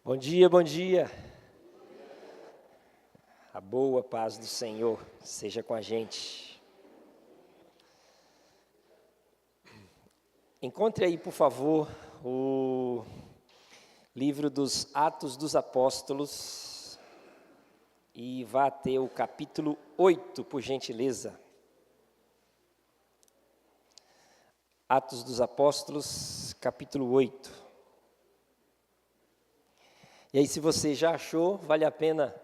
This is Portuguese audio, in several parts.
Bom dia, bom dia. A boa paz do Senhor seja com a gente. Encontre aí, por favor, o livro dos Atos dos Apóstolos e vá até o capítulo 8, por gentileza. Atos dos Apóstolos, capítulo 8. E aí, se você já achou, vale a pena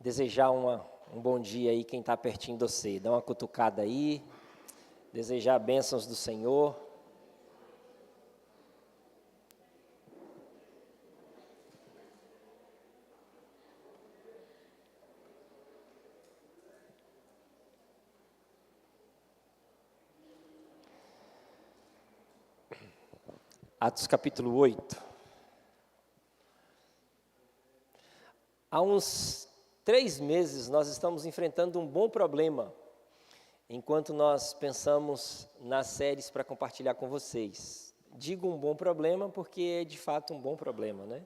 desejar um bom dia aí, quem está pertinho de você. Dá uma cutucada aí, desejar bênçãos do Senhor. Atos capítulo 8. Há uns 3 meses nós estamos enfrentando um bom problema, enquanto nós pensamos nas séries para compartilhar com vocês. Digo um bom problema porque é de fato um bom problema, né?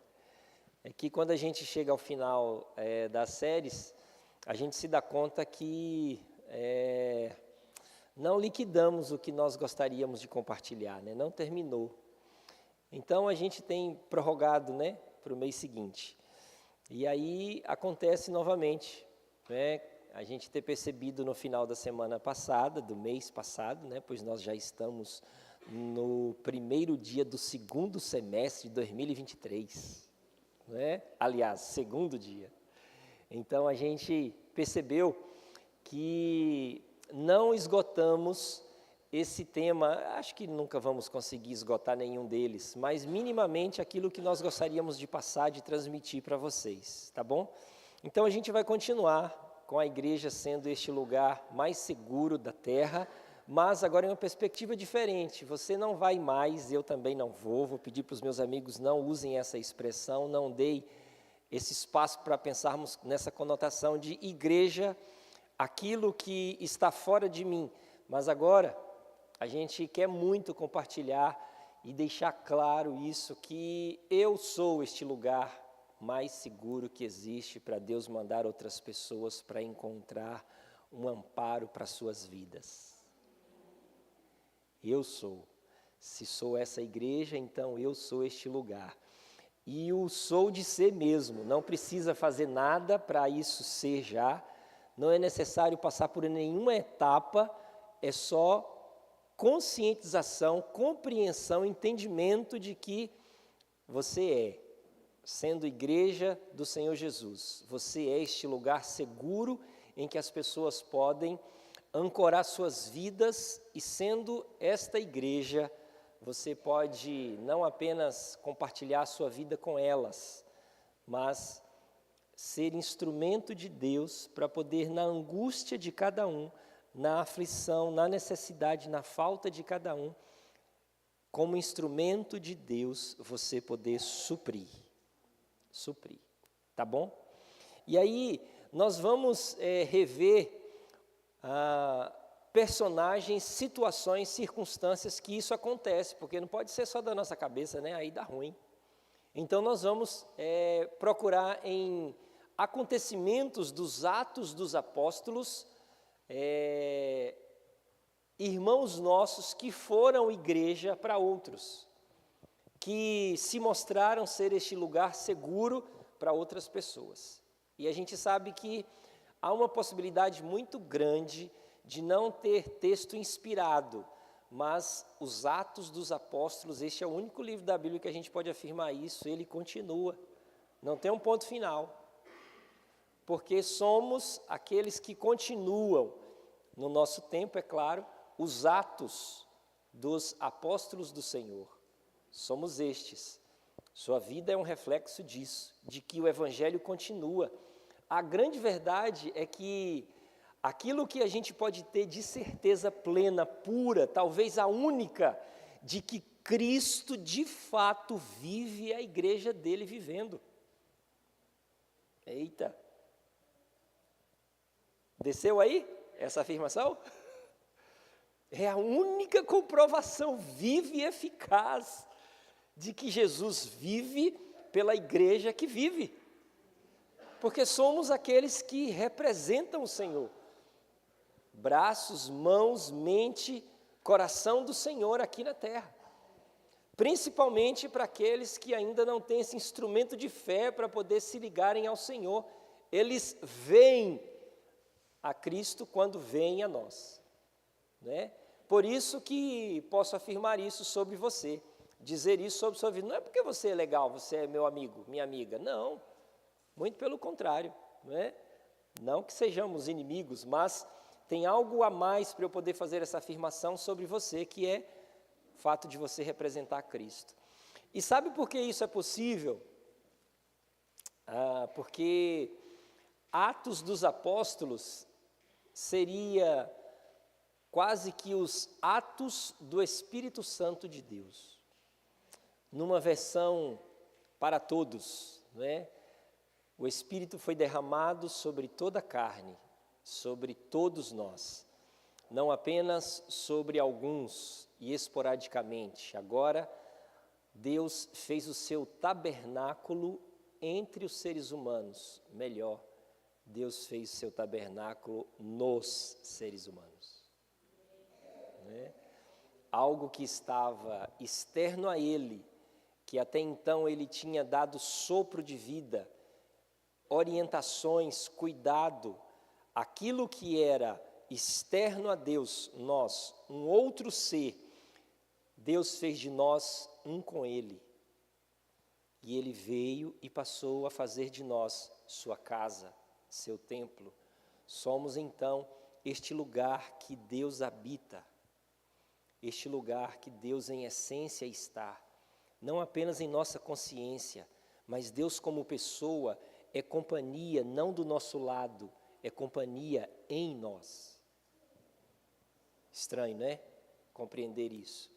É que quando a gente chega ao final das séries, a gente se dá conta que não liquidamos o que nós gostaríamos de compartilhar, né? Não terminou. Então a gente tem prorrogado, né, para o mês seguinte. E aí acontece novamente, né, a gente ter percebido no final da semana passada, do mês passado, né, pois nós já estamos no primeiro dia do segundo semestre de 2023, né? Aliás, segundo dia. Então a gente percebeu que não esgotamos esse tema, acho que nunca vamos conseguir esgotar nenhum deles, mas minimamente aquilo que nós gostaríamos de passar, de transmitir para vocês, tá bom? Então a gente vai continuar com a igreja sendo este lugar mais seguro da terra, mas agora em uma perspectiva diferente. Você não vai mais, eu também não vou pedir para os meus amigos não usem essa expressão, não dei esse espaço para pensarmos nessa conotação de igreja, aquilo que está fora de mim, mas agora a gente quer muito compartilhar e deixar claro isso, que eu sou este lugar mais seguro que existe para Deus mandar outras pessoas para encontrar um amparo para suas vidas. Eu sou. Se sou essa igreja, então eu sou este lugar. E o sou de ser mesmo, não precisa fazer nada para isso ser já, não é necessário passar por nenhuma etapa, é só conscientização, compreensão, entendimento de que você é, sendo igreja do Senhor Jesus, você é este lugar seguro em que as pessoas podem ancorar suas vidas e sendo esta igreja, você pode não apenas compartilhar a sua vida com elas, mas ser instrumento de Deus para poder, na angústia de cada um, na aflição, na necessidade, na falta de cada um, como instrumento de Deus, você poder suprir, tá bom? E aí, nós vamos rever personagens, situações, circunstâncias que isso acontece, porque não pode ser só da nossa cabeça, né? Aí dá ruim. Então, nós vamos procurar em acontecimentos dos Atos dos Apóstolos, irmãos nossos que foram igreja para outros, que se mostraram ser este lugar seguro para outras pessoas. E a gente sabe que há uma possibilidade muito grande de não ter texto inspirado, mas os Atos dos Apóstolos, este é o único livro da Bíblia que a gente pode afirmar isso, ele continua, não tem um ponto final. Porque somos aqueles que continuam, no nosso tempo, é claro, os atos dos apóstolos do Senhor. Somos estes. Sua vida é um reflexo disso, de que o Evangelho continua. A grande verdade é que aquilo que a gente pode ter de certeza plena, pura, talvez a única, de que Cristo de fato vive a igreja dele vivendo. Eita! Desceu aí essa afirmação? É a única comprovação viva e eficaz de que Jesus vive pela igreja que vive. Porque somos aqueles que representam o Senhor. Braços, mãos, mente, coração do Senhor aqui na terra. Principalmente para aqueles que ainda não têm esse instrumento de fé para poder se ligarem ao Senhor. Eles veem a Cristo quando veem a nós, né? Por isso que posso afirmar isso sobre você, dizer isso sobre sua vida. Não é porque você é legal, você é meu amigo, minha amiga, não, muito pelo contrário, né? Não que sejamos inimigos, mas tem algo a mais para eu poder fazer essa afirmação sobre você, que é o fato de você representar Cristo. E sabe por que isso é possível? Porque Atos dos Apóstolos seria quase que os atos do Espírito Santo de Deus, numa versão para todos, né? O Espírito foi derramado sobre toda a carne, sobre todos nós, não apenas sobre alguns e esporadicamente. Agora, Deus fez o seu tabernáculo entre os seres humanos, melhor, Deus fez o seu tabernáculo nos seres humanos. Né? Algo que estava externo a Ele, que até então Ele tinha dado sopro de vida, orientações, cuidado, aquilo que era externo a Deus, nós, um outro ser, Deus fez de nós um com Ele. E Ele veio e passou a fazer de nós sua casa, seu templo. Somos então este lugar que Deus habita, este lugar que Deus em essência está, não apenas em nossa consciência, mas Deus como pessoa é companhia não do nosso lado, é companhia em nós. Estranho, né? Compreender isso,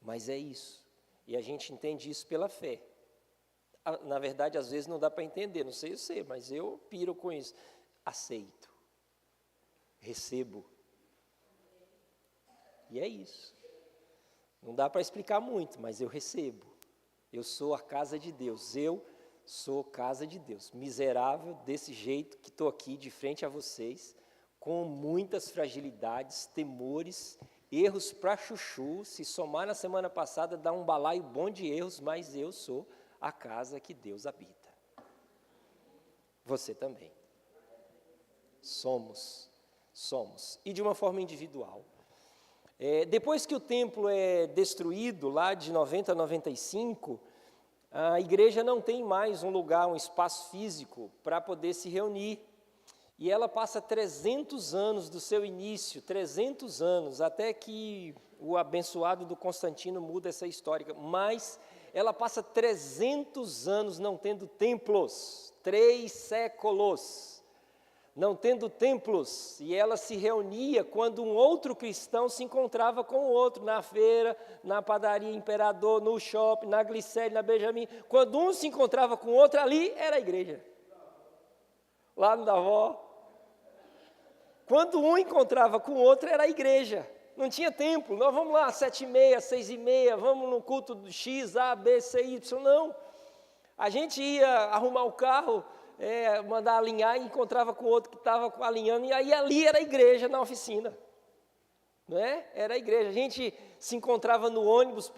mas é isso, e a gente entende isso pela fé. Na verdade, às vezes não dá para entender, não sei você, mas eu piro com isso. Aceito, recebo, e é isso. Não dá para explicar muito, mas eu recebo. Eu sou a casa de Deus, eu sou casa de Deus. Miserável desse jeito que estou aqui de frente a vocês, com muitas fragilidades, temores, erros para chuchu. Se somar na semana passada, dá um balaio bom de erros, mas eu sou a casa que Deus habita. Você também. Somos. E de uma forma individual. Depois que o templo é destruído, lá de 90 a 95, a igreja não tem mais um lugar, um espaço físico para poder se reunir. E ela passa 300 anos do seu início, 300 anos, até que o abençoado do Constantino muda essa história. Mas ela passa 300 anos não tendo templos, 3 séculos. Não tendo templos, e ela se reunia quando um outro cristão se encontrava com o outro, na feira, na padaria Imperador, no shopping, na Glicério, na Benjamin. Quando um se encontrava com o outro, ali era a igreja. Lá no Davó. Quando um encontrava com o outro, era a igreja. Não tinha templo. Nós vamos lá, 7h30, 6h30, vamos no culto do X, A, B, C, Y. Não. A gente ia arrumar o carro, mandar alinhar e encontrava com outro que estava alinhando, e aí ali era a igreja na oficina, não é? Era a igreja. A gente se encontrava no ônibus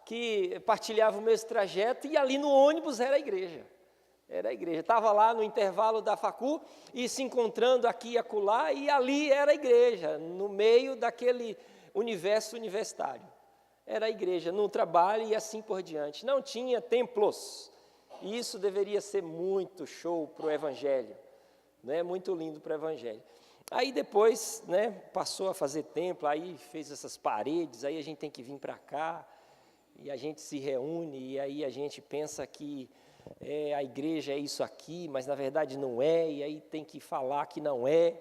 que partilhava o mesmo trajeto, e ali no ônibus era a igreja. Era a igreja. Estava lá no intervalo da facul e se encontrando aqui e acolá, e ali era a igreja, no meio daquele universo universitário. Era a igreja, no trabalho e assim por diante. Não tinha templos. E isso deveria ser muito show para o Evangelho, né? Muito lindo para o Evangelho. Aí depois, né, passou a fazer templo, aí fez essas paredes, aí a gente tem que vir para cá, e a gente se reúne, e aí a gente pensa que a igreja é isso aqui, mas na verdade não é, e aí tem que falar que não é.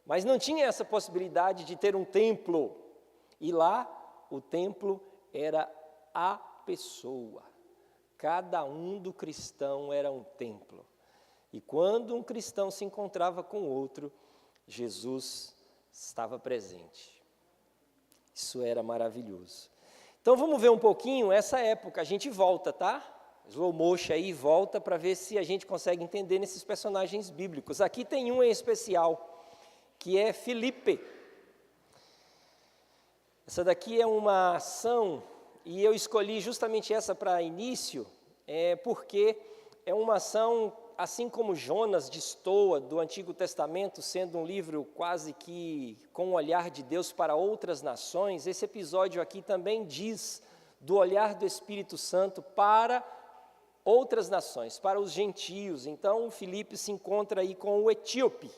Mas não tinha essa possibilidade de ter um templo, e lá o templo era a pessoa. Cada um do cristão era um templo. E quando um cristão se encontrava com o outro, Jesus estava presente. Isso era maravilhoso. Então vamos ver um pouquinho essa época. A gente volta, tá? slow motion aí, volta para ver se a gente consegue entender nesses personagens bíblicos. Aqui tem um em especial, que é Filipe. Essa daqui é uma ação, e eu escolhi justamente essa para início, porque é uma ação, assim como Jonas destoa do Antigo Testamento, sendo um livro quase que com o olhar de Deus para outras nações, esse episódio aqui também diz do olhar do Espírito Santo para outras nações, para os gentios. Então, Filipe se encontra aí com o etíope.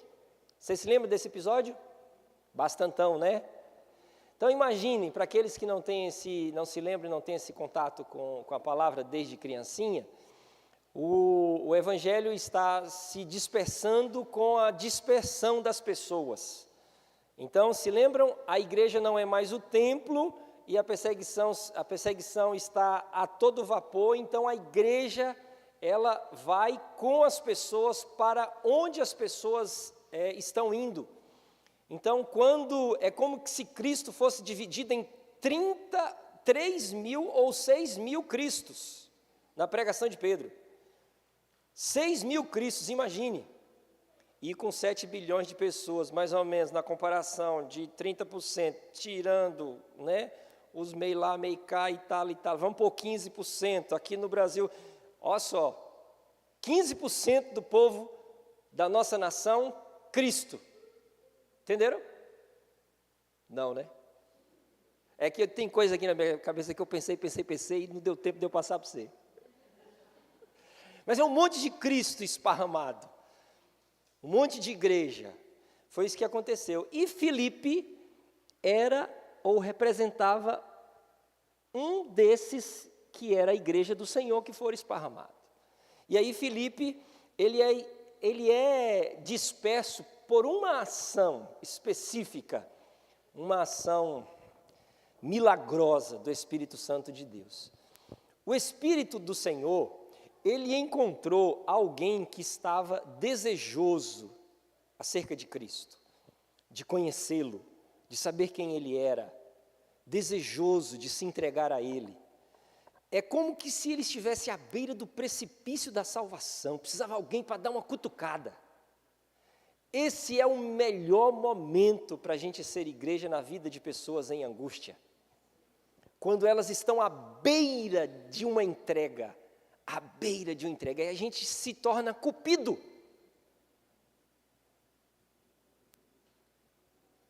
Vocês se lembram desse episódio? Bastantão, né? Então, imaginem, para aqueles que não se lembram e não têm esse contato com a palavra desde criancinha, o Evangelho está se dispersando com a dispersão das pessoas. Então, se lembram, a igreja não é mais o templo e a perseguição está a todo vapor, então a igreja, ela vai com as pessoas para onde as pessoas estão indo. Então, é como se Cristo fosse dividido em 3.000 ou 6.000 Cristos, na pregação de Pedro. 6.000 Cristos, imagine. E com 7 bilhões de pessoas, mais ou menos, na comparação de 30%, tirando, né, os meio lá, meio cá e tal, vamos por 15%. Aqui no Brasil, olha só, 15% do povo da nossa nação, Cristo. Entenderam? Não, né? É que tem coisa aqui na minha cabeça que eu pensei e não deu tempo de eu passar para você. Mas é um monte de Cristo esparramado. Um monte de igreja. Foi isso que aconteceu. E Filipe era ou representava um desses que era a igreja do Senhor que for esparramado. E aí Filipe, ele é disperso por uma ação específica, uma ação milagrosa do Espírito Santo de Deus. O Espírito do Senhor, ele encontrou alguém que estava desejoso acerca de Cristo, de conhecê-lo, de saber quem ele era, desejoso de se entregar a ele. É como que se ele estivesse à beira do precipício da salvação, precisava de alguém para dar uma cutucada. Esse é o melhor momento para a gente ser igreja na vida de pessoas em angústia. Quando elas estão à beira de uma entrega, e a gente se torna cupido.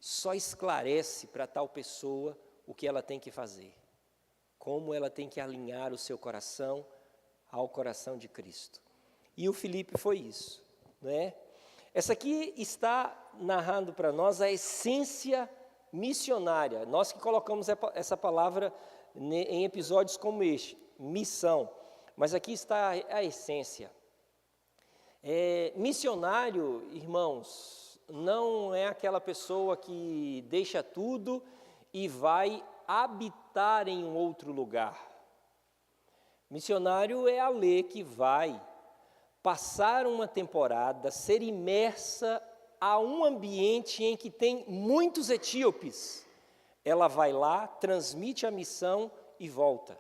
Só esclarece para tal pessoa o que ela tem que fazer, como ela tem que alinhar o seu coração ao coração de Cristo. E o Filipe foi isso, não é? Essa aqui está narrando para nós a essência missionária. Nós que colocamos essa palavra em episódios como este, missão. Mas aqui está a essência. Missionário, irmãos, não é aquela pessoa que deixa tudo e vai habitar em um outro lugar. Missionário é a lei que vai passar uma temporada, ser imersa a um ambiente em que tem muitos etíopes. Ela vai lá, transmite a missão e volta.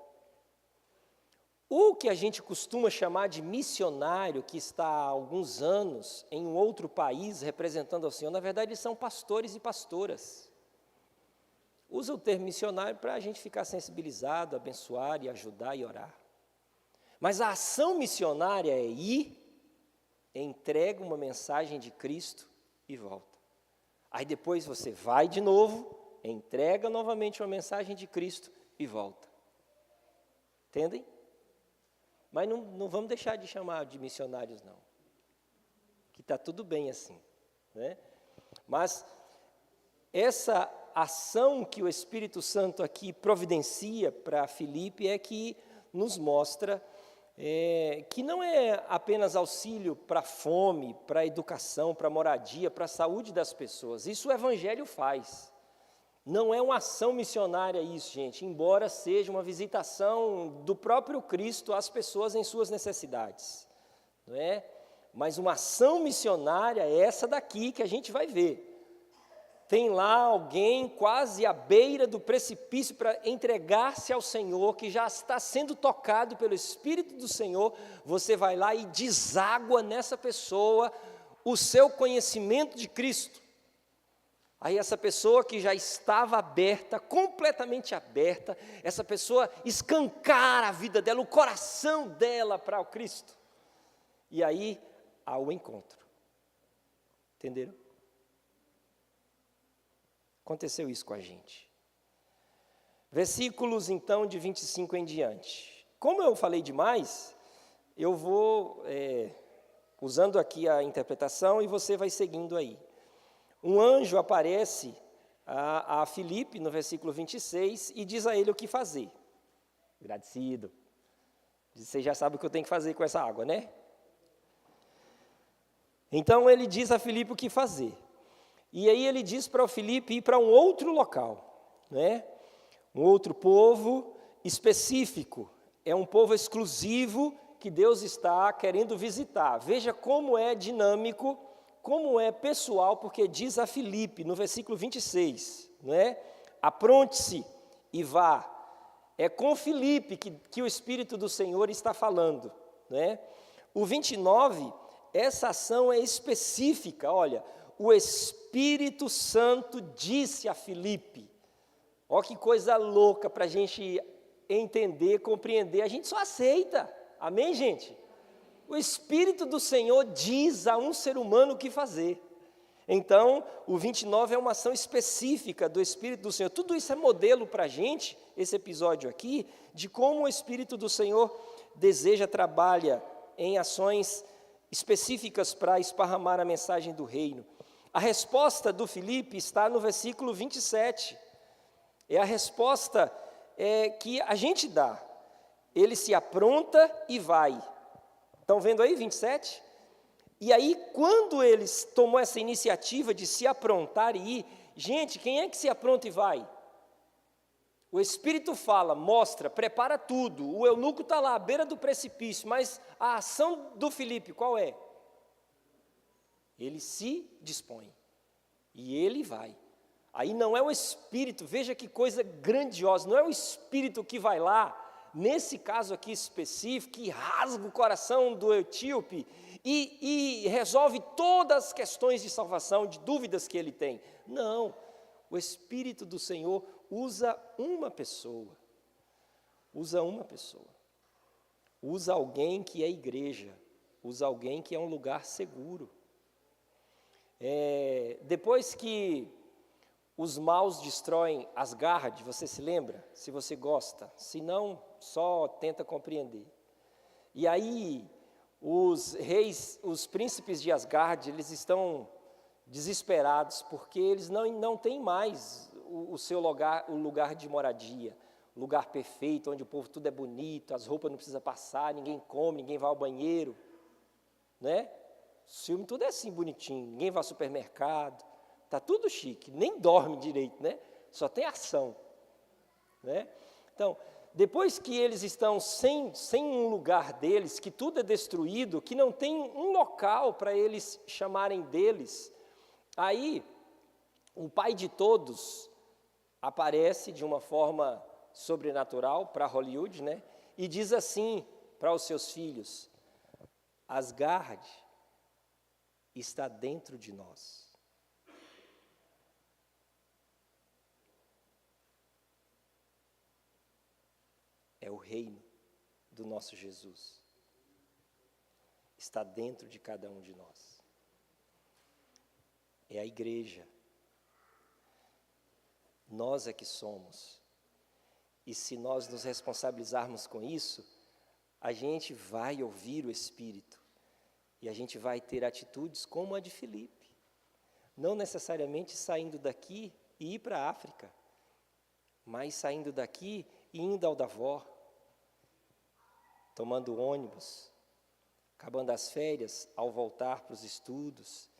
O que a gente costuma chamar de missionário, que está há alguns anos em um outro país representando ao Senhor, na verdade são pastores e pastoras. Usa o termo missionário para a gente ficar sensibilizado, abençoar e ajudar e orar. Mas a ação missionária é ir, entrega uma mensagem de Cristo e volta. Aí depois você vai de novo, entrega novamente uma mensagem de Cristo e volta. Entendem? Mas não vamos deixar de chamar de missionários, não. Que está tudo bem assim, né? Mas essa ação que o Espírito Santo aqui providencia para Filipe é que nos mostra que não é apenas auxílio para a fome, para a educação, para a moradia, para a saúde das pessoas. Isso o Evangelho faz. Não é uma ação missionária isso, gente, embora seja uma visitação do próprio Cristo às pessoas em suas necessidades, não é? Mas uma ação missionária é essa daqui que a gente vai ver. tem lá alguém quase à beira do precipício para entregar-se ao Senhor, que já está sendo tocado pelo Espírito do Senhor, você vai lá e deságua nessa pessoa o seu conhecimento de Cristo. Aí essa pessoa que já estava aberta, completamente aberta, essa pessoa escancara a vida dela, o coração dela para o Cristo. E aí há o encontro. Entenderam? Aconteceu isso com a gente. Versículos, então, de 25 em diante. Como eu falei demais, eu vou usando aqui a interpretação e você vai seguindo aí. Um anjo aparece a Filipe, no versículo 26, e diz a ele o que fazer. Agradecido. Você já sabe o que eu tenho que fazer com essa água, né? Então, ele diz a Filipe o que fazer. E aí ele diz para o Filipe ir para um outro local, né? Um outro povo específico, é um povo exclusivo que Deus está querendo visitar. Veja como é dinâmico, como é pessoal, porque diz a Filipe, no versículo 26, né? Apronte-se e vá. É com Filipe que o Espírito do Senhor está falando, né? O 29, essa ação é específica, olha, o Espírito Santo disse a Filipe. Olha que coisa louca para a gente entender, compreender. A gente só aceita. Amém, gente? O Espírito do Senhor diz a um ser humano o que fazer. Então, o 29 é uma ação específica do Espírito do Senhor. Tudo isso é modelo para a gente, esse episódio aqui, de como o Espírito do Senhor deseja, trabalha em ações específicas para esparramar a mensagem do reino. A resposta do Filipe está no versículo 27. É a resposta que a gente dá. Ele se apronta e vai. Estão vendo aí, 27? E aí, quando eles tomou essa iniciativa de se aprontar e ir, gente, quem é que se apronta e vai? O Espírito fala, mostra, prepara tudo. O eunuco está lá à beira do precipício, mas a ação do Filipe, qual é? Ele se dispõe. E ele vai. Aí não é o Espírito, veja que coisa grandiosa, não é o Espírito que vai lá, nesse caso aqui específico, que rasga o coração do etíope e resolve todas as questões de salvação, de dúvidas que ele tem. Não, o Espírito do Senhor usa uma pessoa, usa alguém que é igreja, usa alguém que é um lugar seguro. Depois que os maus destroem Asgard, você se lembra? Se você gosta, se não, só tenta compreender. E aí, os reis, os príncipes de Asgard, eles estão desesperados, porque eles não têm mais o seu lugar, o lugar de moradia, o lugar perfeito, onde o povo tudo é bonito, as roupas não precisam passar, ninguém come, ninguém vai ao banheiro, né? O filme tudo é assim, bonitinho, ninguém vai ao supermercado, está tudo chique, nem dorme direito, né? Só tem ação, né? Então, depois que eles estão sem um lugar deles, que tudo é destruído, que não tem um local para eles chamarem deles, aí o Pai de todos aparece de uma forma sobrenatural para Hollywood, né? E diz assim para os seus filhos: Asgard está dentro de nós. É o reino do nosso Jesus. Está dentro de cada um de nós. É a igreja. Nós é que somos. E se nós nos responsabilizarmos com isso, a gente vai ouvir o Espírito. E a gente vai ter atitudes como a de Filipe. Não necessariamente saindo daqui e ir para a África, mas saindo daqui e indo ao Davó, tomando ônibus, acabando as férias, ao voltar para os estudos,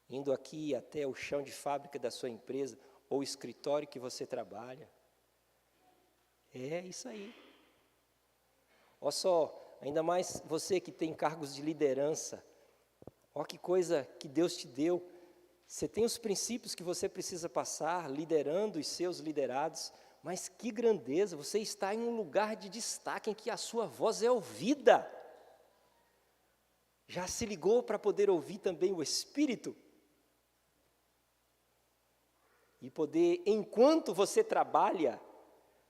indo aqui até o chão de fábrica da sua empresa, ou escritório que você trabalha. É isso aí. Olha só, ainda mais você que tem cargos de liderança, olha que coisa que Deus te deu. Você tem os princípios que você precisa passar, liderando os seus liderados, mas que grandeza, você está em um lugar de destaque em que a sua voz é ouvida. Já se ligou para poder ouvir também o Espírito? E poder, enquanto você trabalha,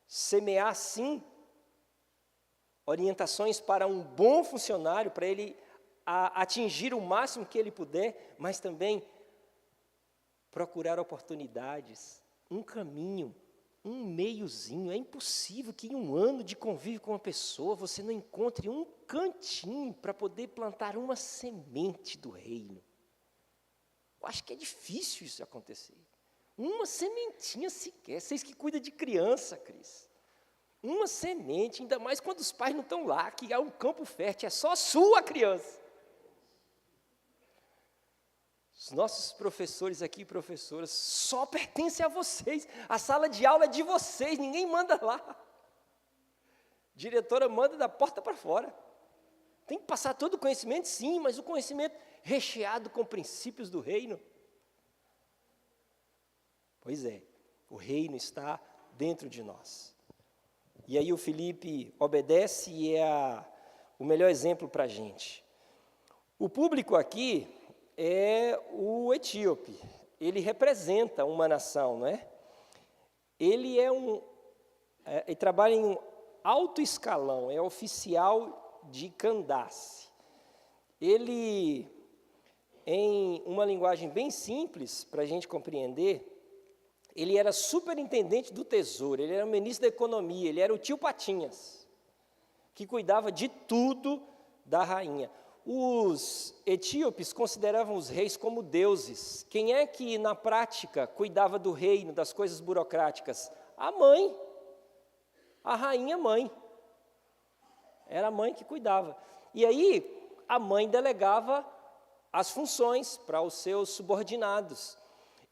semear sim orientações para um bom funcionário, para ele atingir o máximo que ele puder, mas também procurar oportunidades, um caminho, um meiozinho. É impossível que em um ano de convívio com uma pessoa você não encontre um cantinho para poder plantar uma semente do reino. Eu acho que é difícil isso acontecer. Uma sementinha sequer. Vocês que cuidam de criança, Cris. Uma semente, ainda mais quando os pais não estão lá, que há um campo fértil, é só sua criança. Os nossos professores aqui, professoras, só pertencem a vocês. A sala de aula é de vocês, ninguém manda lá. Diretora manda da porta para fora. Tem que passar todo o conhecimento, sim, mas o conhecimento recheado com princípios do reino. Pois é, o reino está dentro de nós. E aí o Felipe obedece e é o melhor exemplo para a gente. O público aqui é o etíope. Ele representa uma nação, não é? Ele ele trabalha em um alto escalão, é oficial de Candace. Ele, em uma linguagem bem simples, para a gente compreender, ele era superintendente do tesouro, ele era ministro da economia, ele era o tio Patinhas, que cuidava de tudo da rainha. Os etíopes consideravam os reis como deuses. Quem é que, na prática, cuidava do reino, das coisas burocráticas? A mãe, a rainha mãe. Era a mãe que cuidava. E aí, a mãe delegava as funções para os seus subordinados.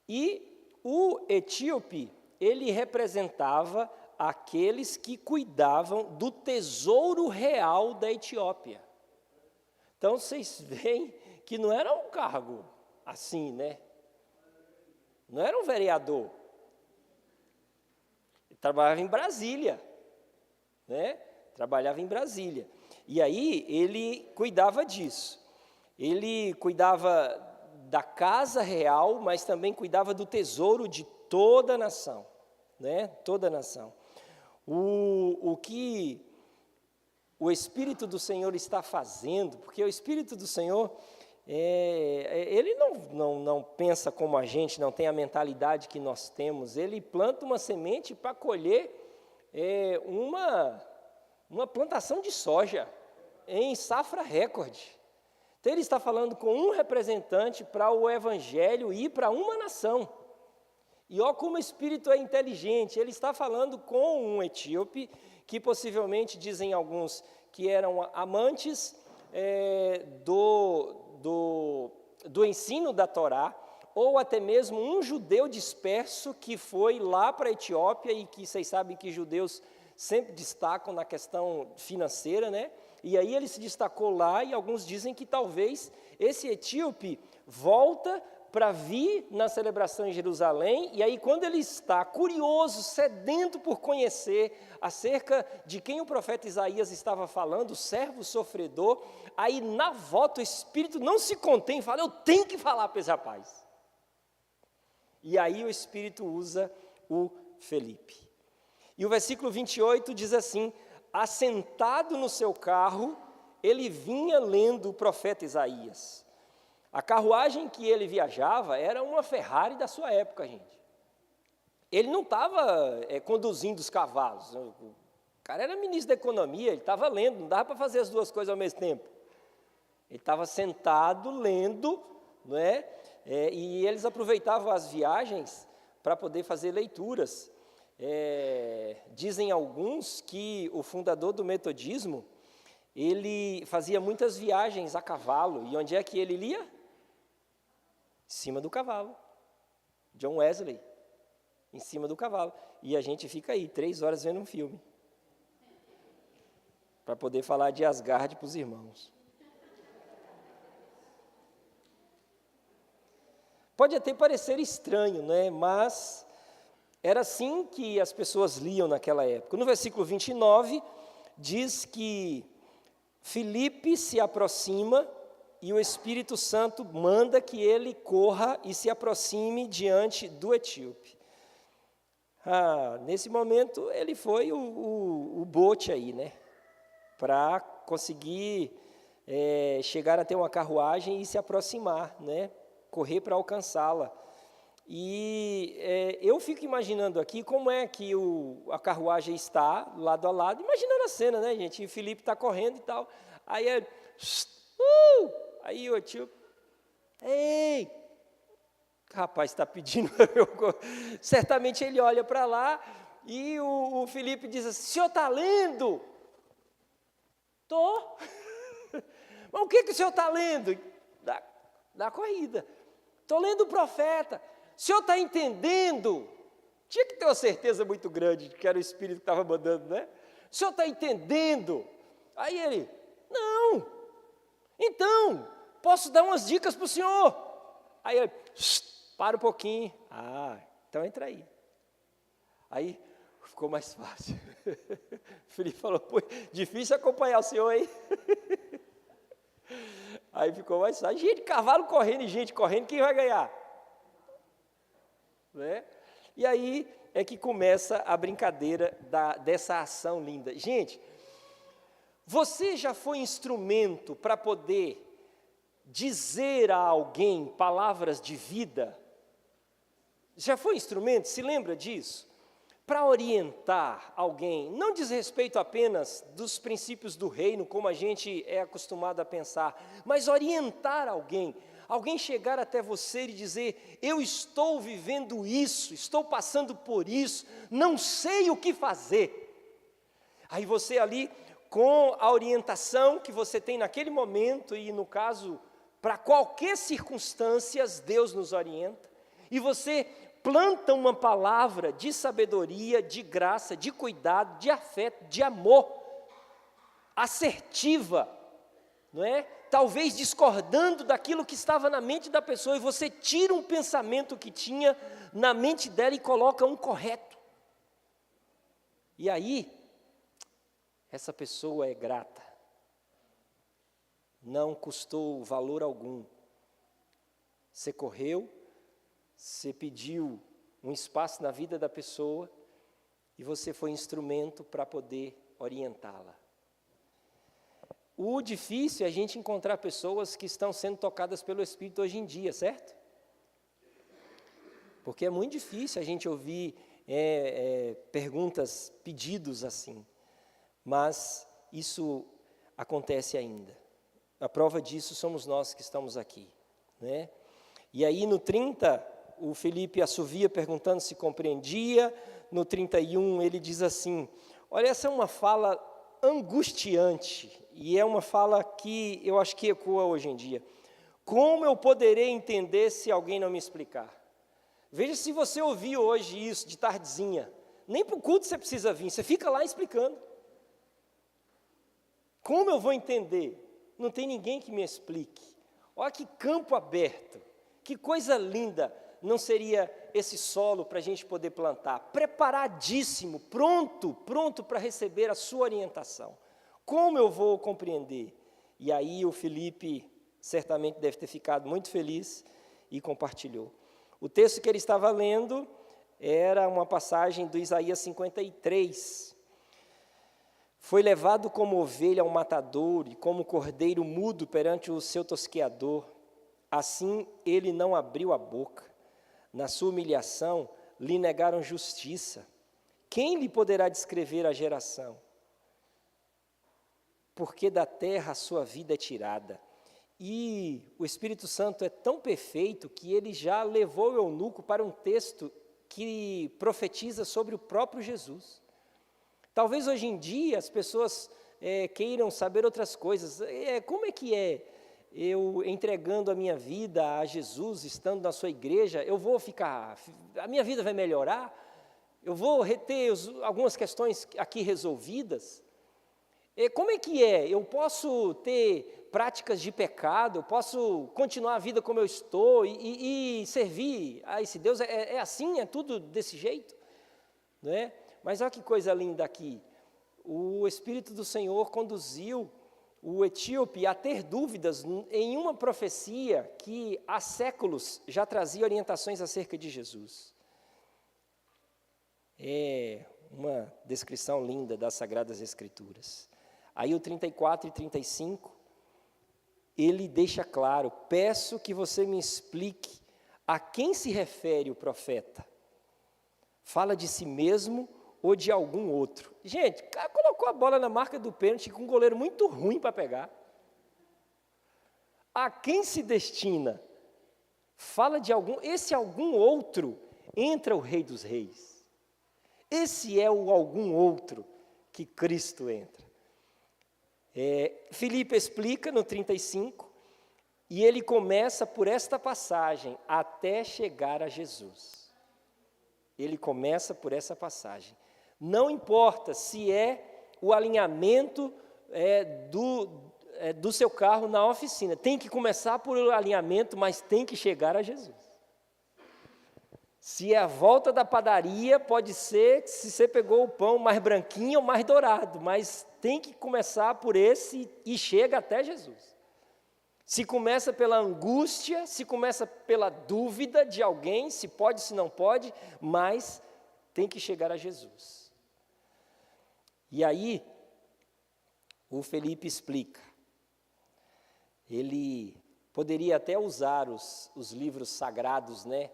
E o etíope, ele representava aqueles que cuidavam do tesouro real da Etiópia. Então, vocês veem que não era um cargo assim, né? Não era um vereador. Ele trabalhava em Brasília, né? Trabalhava em Brasília. E aí, ele cuidava disso. Ele cuidava da casa real, mas também cuidava do tesouro de toda a nação, né? Toda a nação. O que o Espírito do Senhor está fazendo, porque o Espírito do Senhor, ele não pensa como a gente, não tem a mentalidade que nós temos, ele planta uma semente para colher uma plantação de soja em safra recorde. Então, ele está falando com um representante para o Evangelho ir para uma nação. E olha como o Espírito é inteligente, ele está falando com um etíope, que possivelmente, dizem alguns, que eram amantes do ensino da Torá, ou até mesmo um judeu disperso que foi lá para a Etiópia, e que vocês sabem que judeus sempre destacam na questão financeira, né? E aí ele se destacou lá, e alguns dizem que talvez esse etíope volta para vir na celebração em Jerusalém, e aí quando ele está curioso, sedento por conhecer acerca de quem o profeta Isaías estava falando, o servo sofredor, aí na volta o Espírito não se contém e fala, eu tenho que falar para esse rapaz. E aí o Espírito usa o Felipe. E o versículo 28 diz assim, assentado no seu carro, ele vinha lendo o profeta Isaías. A carruagem que ele viajava era uma Ferrari da sua época, gente. Ele não estava conduzindo os cavalos. O cara era ministro da economia, ele estava lendo, não dava para fazer as duas coisas ao mesmo tempo. Ele estava sentado, lendo, não é? E eles aproveitavam as viagens para poder fazer leituras. Dizem alguns que o fundador do metodismo, ele fazia muitas viagens a cavalo. E onde é que ele lia? Em cima do cavalo. John Wesley, em cima do cavalo. E a gente fica aí 3 horas vendo um filme, para poder falar de Asgard para os irmãos. Pode até parecer estranho, né? Mas era assim que as pessoas liam naquela época. No versículo 29, diz que Filipe se aproxima e o Espírito Santo manda que ele corra e se aproxime diante do etíope. Nesse momento, ele foi o bote aí, né? Para conseguir chegar até uma carruagem e se aproximar, né? Correr para alcançá-la. E eu fico imaginando aqui como é que a carruagem está lado a lado, imaginando a cena, né, gente? E o Filipe está correndo e tal. Aí aí o etíope, ei, rapaz, está pedindo. Certamente ele olha para lá e o Filipe diz assim: o senhor está lendo? Estou. Mas o que o senhor está lendo? Da corrida. Estou lendo o profeta. O senhor está entendendo? Tinha que ter uma certeza muito grande de que era o Espírito que estava mandando, né? O senhor está entendendo? Aí ele, não. Então, posso dar umas dicas para o senhor? Aí ele, para um pouquinho. Então entra aí. Aí ficou mais fácil. O Felipe falou, pô, difícil acompanhar o senhor aí. Aí ficou mais fácil. Gente, cavalo correndo e gente correndo, quem vai ganhar? Né? E aí é que começa a brincadeira dessa ação linda. Gente, você já foi instrumento para poder dizer a alguém palavras de vida? Já foi instrumento? Se lembra disso? Para orientar alguém, não diz respeito apenas dos princípios do reino, como a gente é acostumado a pensar, mas orientar alguém chegar até você e dizer, eu estou vivendo isso, estou passando por isso, não sei o que fazer. Aí você ali, com a orientação que você tem naquele momento, e no caso, para qualquer circunstância, Deus nos orienta, e você planta uma palavra de sabedoria, de graça, de cuidado, de afeto, de amor, assertiva, não é? Talvez discordando daquilo que estava na mente da pessoa, e você tira um pensamento que tinha na mente dela e coloca um correto. E aí, essa pessoa é grata. Não custou valor algum. Você correu, você pediu um espaço na vida da pessoa e você foi instrumento para poder orientá-la. O difícil é a gente encontrar pessoas que estão sendo tocadas pelo Espírito hoje em dia, certo? Porque é muito difícil a gente ouvir perguntas, pedidos assim. Mas isso acontece ainda. A prova disso somos nós que estamos aqui, né? E aí no 30, o Felipe assovia perguntando se compreendia. No 31 ele diz assim, olha, essa é uma fala angustiante, e é uma fala que eu acho que ecoa hoje em dia. Como eu poderei entender se alguém não me explicar? Veja se você ouviu hoje isso de tardezinha, nem para o culto você precisa vir, você fica lá explicando. Como eu vou entender? Não tem ninguém que me explique. Olha que campo aberto, que coisa linda não seria esse solo para a gente poder plantar, preparadíssimo, pronto para receber a sua orientação. Como eu vou compreender? E aí o Felipe certamente deve ter ficado muito feliz e compartilhou. O texto que ele estava lendo era uma passagem do Isaías 53. Foi levado como ovelha ao matadouro e como cordeiro mudo perante o seu tosqueador. Assim ele não abriu a boca. Na sua humilhação, lhe negaram justiça. Quem lhe poderá descrever a geração? Porque da terra a sua vida é tirada. E o Espírito Santo é tão perfeito que ele já levou o eunuco para um texto que profetiza sobre o próprio Jesus. Talvez hoje em dia as pessoas queiram saber outras coisas. Como é que é? Eu entregando a minha vida a Jesus, estando na sua igreja, a minha vida vai melhorar? Eu vou reter algumas questões aqui resolvidas? Como é que é? Eu posso ter práticas de pecado, eu posso continuar a vida como eu estou e servir a esse Deus? É assim? É tudo desse jeito? Não é? Mas olha que coisa linda aqui. O Espírito do Senhor conduziu o etíope a ter dúvidas em uma profecia que há séculos já trazia orientações acerca de Jesus. É uma descrição linda das Sagradas Escrituras. Aí o 34 e 35, ele deixa claro: peço que você me explique a quem se refere o profeta. Fala de si mesmo ou de algum outro? Gente, o cara colocou a bola na marca do pênalti com um goleiro muito ruim para pegar. A quem se destina? Fala de algum, esse algum outro entra o Rei dos Reis. Esse é o algum outro que Cristo entra. Filipe explica no 35, e ele começa por esta passagem, até chegar a Jesus. Ele começa por essa passagem. Não importa se é o alinhamento do seu carro na oficina, tem que começar por o alinhamento, mas tem que chegar a Jesus. Se é a volta da padaria, pode ser se você pegou o pão mais branquinho ou mais dourado, mas tem que começar por esse e chega até Jesus. Se começa pela angústia, se começa pela dúvida de alguém, se pode, se não pode, mas tem que chegar a Jesus. E aí, o Felipe explica. Ele poderia até usar os livros sagrados, né,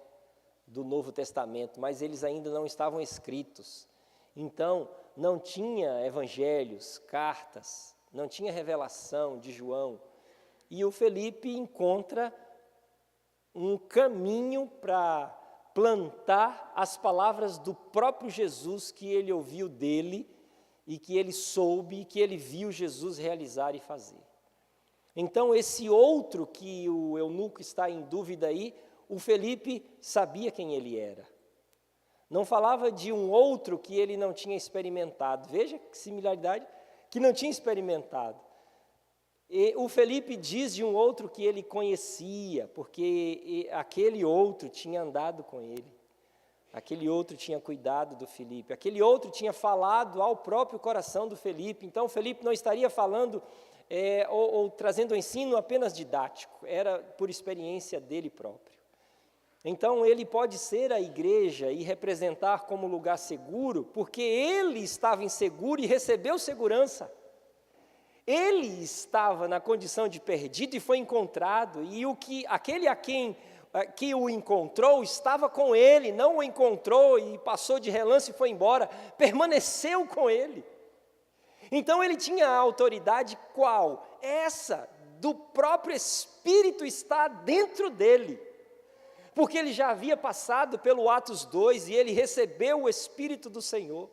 do Novo Testamento, mas eles ainda não estavam escritos. Então, não tinha evangelhos, cartas, não tinha revelação de João. E o Felipe encontra um caminho para plantar as palavras do próprio Jesus que ele ouviu dele e que ele soube e que ele viu Jesus realizar e fazer. Então, esse outro que o eunuco está em dúvida aí, o Felipe sabia quem ele era. Não falava de um outro que ele não tinha experimentado. Veja que similaridade, que não tinha experimentado. E o Felipe diz de um outro que ele conhecia, porque aquele outro tinha andado com ele. Aquele outro tinha cuidado do Felipe. Aquele outro tinha falado ao próprio coração do Felipe. Então, o Felipe não estaria falando ou trazendo o ensino apenas didático. Era por experiência dele próprio. Então, ele pode ser a igreja e representar como lugar seguro, porque ele estava inseguro e recebeu segurança. Ele estava na condição de perdido e foi encontrado, e aquele a quem que o encontrou estava com ele, não o encontrou e passou de relance e foi embora, permaneceu com ele. Então, ele tinha a autoridade qual? Essa, do próprio Espírito está dentro dele. Porque ele já havia passado pelo Atos 2 e ele recebeu o Espírito do Senhor.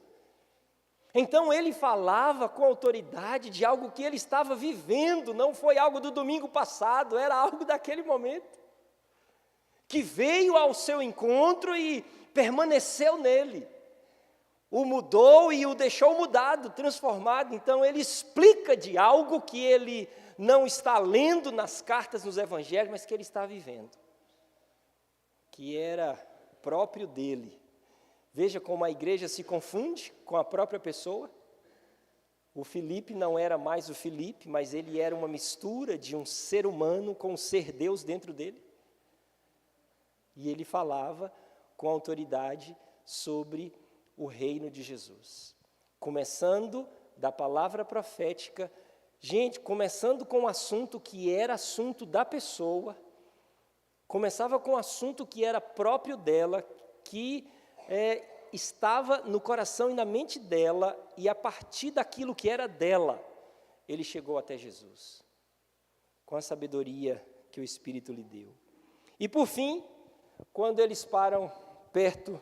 Então ele falava com autoridade de algo que ele estava vivendo, não foi algo do domingo passado, era algo daquele momento. Que veio ao seu encontro e permaneceu nele. O mudou e o deixou mudado, transformado. Então ele explica de algo que ele não está lendo nas cartas, nos evangelhos, mas que ele está vivendo. Que era próprio dele. Veja como a igreja se confunde com a própria pessoa. O Filipe não era mais o Filipe, mas ele era uma mistura de um ser humano com um ser Deus dentro dele. E ele falava com autoridade sobre o reino de Jesus. Começando da palavra profética, gente, começando com um assunto que era assunto da pessoa, começava com um assunto que era próprio dela, que estava no coração e na mente dela, e a partir daquilo que era dela, ele chegou até Jesus, com a sabedoria que o Espírito lhe deu. E por fim, quando eles param perto,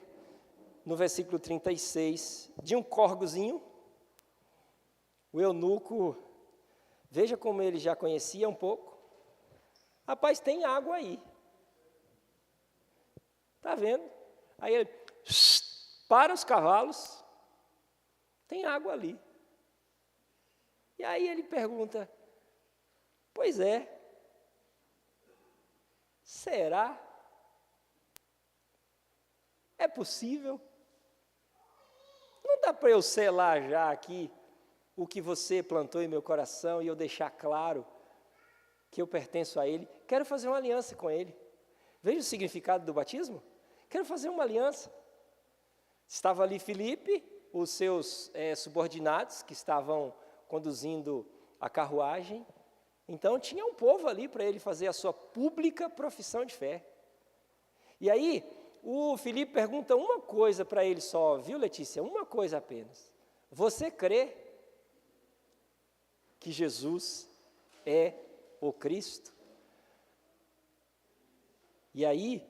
no versículo 36, de um córregozinho, o eunuco, veja como ele já conhecia um pouco, rapaz, tem água aí. Está vendo? Aí ele para os cavalos, tem água ali. E aí ele pergunta, pois é, será? É possível? Não dá para eu selar já aqui o que você plantou em meu coração e eu deixar claro que eu pertenço a Ele? Quero fazer uma aliança com Ele. Veja o significado do batismo. Quero fazer uma aliança. Estava ali Filipe, os seus subordinados que estavam conduzindo a carruagem. Então tinha um povo ali para ele fazer a sua pública profissão de fé. E aí o Filipe pergunta uma coisa para ele só, viu, Letícia? Uma coisa apenas. Você crê que Jesus é o Cristo? E aí,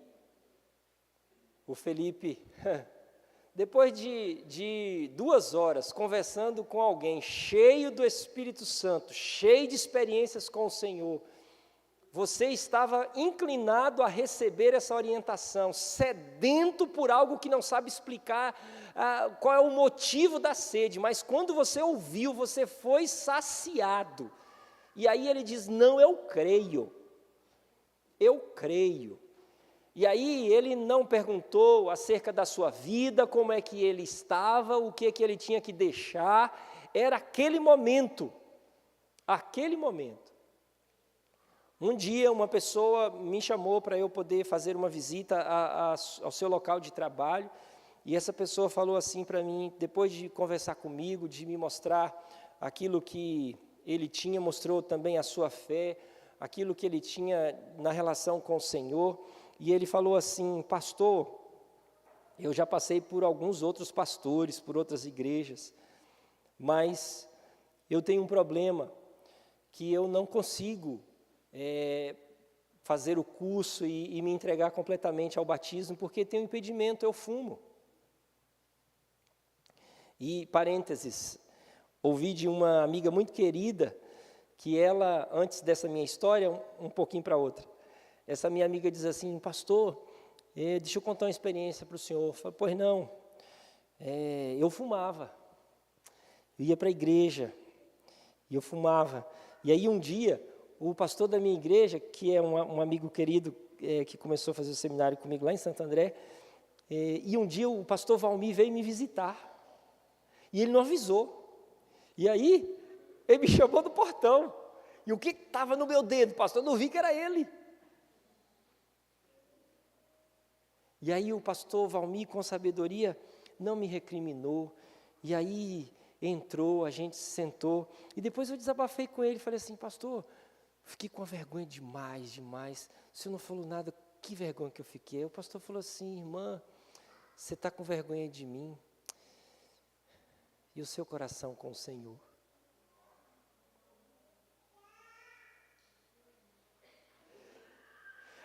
o Felipe, depois de 2 horas conversando com alguém cheio do Espírito Santo, cheio de experiências com o Senhor, você estava inclinado a receber essa orientação, sedento por algo que não sabe explicar qual é o motivo da sede, mas quando você ouviu, você foi saciado. E aí ele diz, não, eu creio. E aí ele não perguntou acerca da sua vida, como é que ele estava, o que ele tinha que deixar, era aquele momento. Um dia uma pessoa me chamou para eu poder fazer uma visita ao seu local de trabalho, e essa pessoa falou assim para mim, depois de conversar comigo, de me mostrar aquilo que ele tinha, mostrou também a sua fé, aquilo que ele tinha na relação com o Senhor, e ele falou assim, pastor, eu já passei por alguns outros pastores, por outras igrejas, mas eu tenho um problema, que eu não consigo fazer o curso e me entregar completamente ao batismo, porque tem um impedimento, eu fumo. E, parênteses, ouvi de uma amiga muito querida, que ela, antes dessa minha história, um pouquinho para outra, essa minha amiga diz assim, pastor, deixa eu contar uma experiência para o senhor. Eu falei, pois não, eu fumava, eu ia para a igreja, e eu fumava. E aí um dia, o pastor da minha igreja, que é um amigo querido, que começou a fazer o seminário comigo lá em Santo André, e um dia o pastor Valmir veio me visitar, e ele não avisou. E aí, ele me chamou do portão, e o que estava no meu dedo, pastor? Eu não vi que era ele. E aí o pastor Valmir, com sabedoria, não me recriminou, e aí entrou, a gente se sentou, e depois eu desabafei com ele, falei assim, pastor, fiquei com vergonha demais, o senhor não falou nada, que vergonha que eu fiquei. O pastor falou assim, irmã, você está com vergonha de mim, e o seu coração com o Senhor?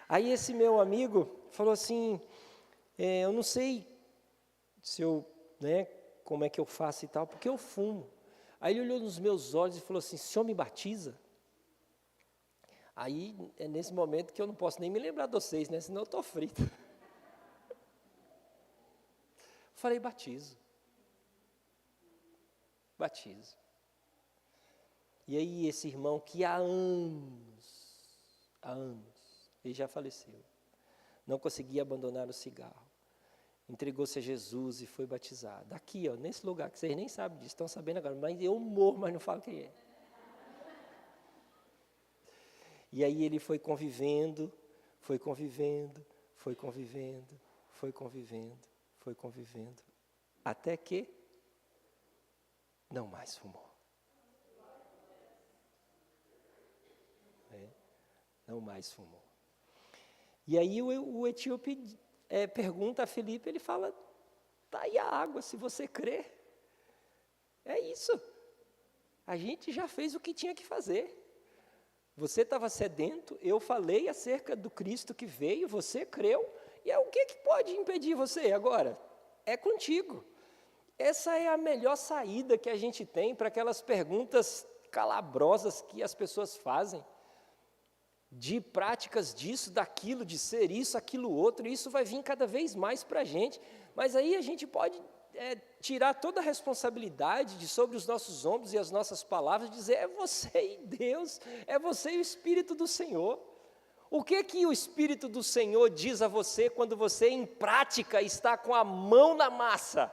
Aí esse meu amigo falou assim, eu não sei se eu, como é que eu faço e tal, porque eu fumo. Aí ele olhou nos meus olhos e falou assim, o senhor me batiza? Aí é nesse momento que eu não posso nem me lembrar de vocês, senão eu estou frito. Falei, batizo. E aí esse irmão que há anos, ele já faleceu, não conseguia abandonar o cigarro, entregou-se a Jesus e foi batizado. Aqui, nesse lugar, que vocês nem sabem disso, estão sabendo agora, mas eu morro, mas não falo quem é. E aí ele foi convivendo, até que não mais fumou. Não mais fumou. E aí o etíope pergunta a Filipe, ele fala, está aí a água, se você crê. É isso. A gente já fez o que tinha que fazer. Você estava sedento, eu falei acerca do Cristo que veio, você creu, e o que pode impedir você agora? É contigo. Essa é a melhor saída que a gente tem para aquelas perguntas calabrosas que as pessoas fazem. de práticas disso, daquilo, de ser isso, aquilo outro, e isso vai vir cada vez mais para a gente, mas aí a gente pode tirar toda a responsabilidade de sobre os nossos ombros e as nossas palavras, dizer, é você e Deus, é você e o Espírito do Senhor. O que o Espírito do Senhor diz a você quando você em prática está com a mão na massa?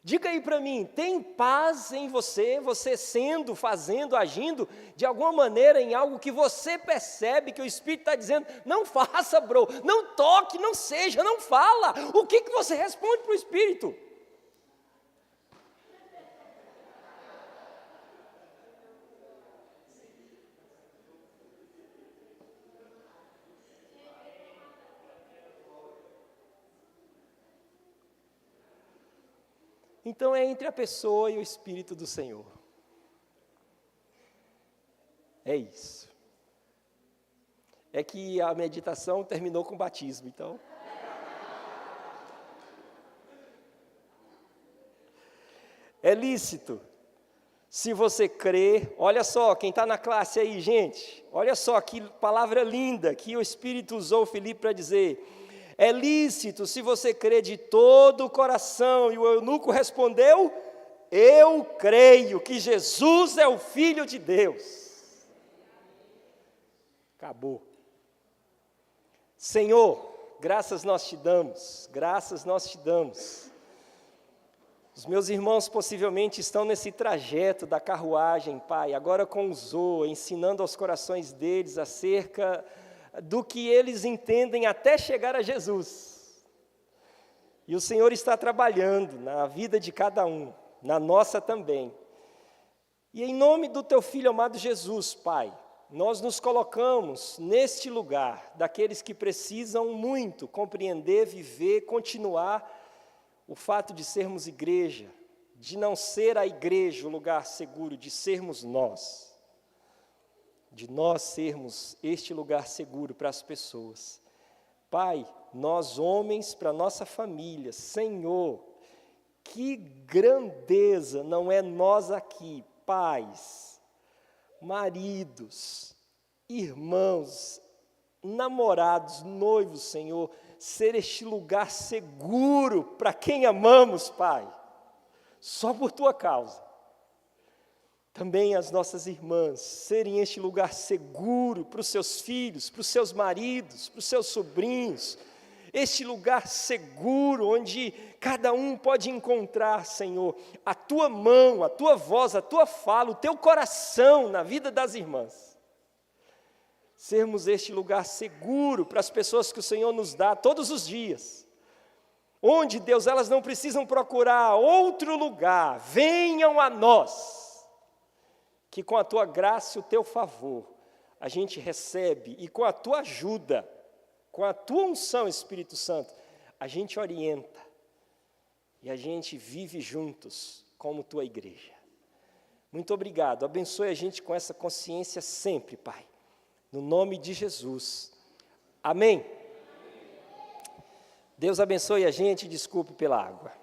Diga aí para mim, tem paz em você, você sendo, fazendo, agindo, de alguma maneira em algo que você percebe que o Espírito está dizendo, não faça, bro, não toque, não seja, não fala. O que você responde para o Espírito? Então é entre a pessoa e o Espírito do Senhor. É isso. É que a meditação terminou com o batismo, então. É lícito. Se você crê, olha só, quem está na classe aí, gente, olha só que palavra linda que o Espírito usou Filipe para dizer. É lícito se você crê de todo o coração. E o eunuco respondeu, eu creio que Jesus é o Filho de Deus. Acabou. Senhor, graças nós te damos, graças nós te damos. Os meus irmãos possivelmente estão nesse trajeto da carruagem, Pai, agora com o Zoe, ensinando aos corações deles acerca do que eles entendem até chegar a Jesus. E o Senhor está trabalhando na vida de cada um, na nossa também. E em nome do teu Filho amado Jesus, Pai, nós nos colocamos neste lugar, daqueles que precisam muito compreender, viver, continuar o fato de sermos igreja, de não ser a igreja o lugar seguro, de sermos nós. De nós sermos este lugar seguro para as pessoas. Pai, nós homens, para nossa família, Senhor, que grandeza não é nós aqui, pais, maridos, irmãos, namorados, noivos, Senhor, ser este lugar seguro para quem amamos, Pai, só por Tua causa. Também as nossas irmãs serem este lugar seguro para os seus filhos, para os seus maridos, para os seus sobrinhos, este lugar seguro onde cada um pode encontrar, Senhor, a Tua mão, a Tua voz, a Tua fala, o Teu coração na vida das irmãs. Sermos este lugar seguro para as pessoas que o Senhor nos dá todos os dias. Onde, Deus, elas não precisam procurar outro lugar, venham a nós. Que com a Tua graça e o Teu favor, a gente recebe, e com a Tua ajuda, com a Tua unção, Espírito Santo, a gente orienta, e a gente vive juntos, como Tua igreja. Muito obrigado, abençoe a gente com essa consciência sempre, Pai, no nome de Jesus, amém. Deus abençoe a gente, desculpe pela água.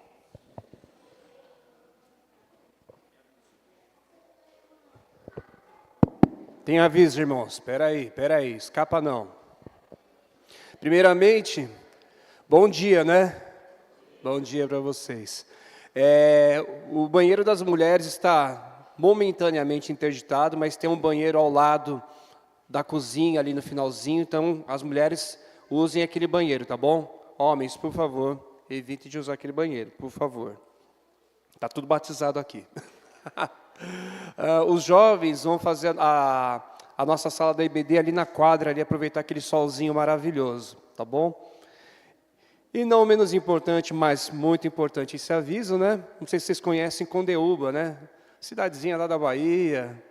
Tem aviso, irmãos, espera aí, escapa não. Primeiramente, bom dia, né? Bom dia para vocês. O banheiro das mulheres está momentaneamente interditado, mas tem um banheiro ao lado da cozinha, ali no finalzinho, então as mulheres usem aquele banheiro, tá bom? Homens, por favor, evite de usar aquele banheiro, por favor. Está tudo batizado aqui. Os jovens vão fazer a nossa sala da IBD ali na quadra, ali aproveitar aquele solzinho maravilhoso, tá bom? E não menos importante, mas muito importante esse aviso, né? Não sei se vocês conhecem Condeúba, né? Cidadezinha lá da Bahia,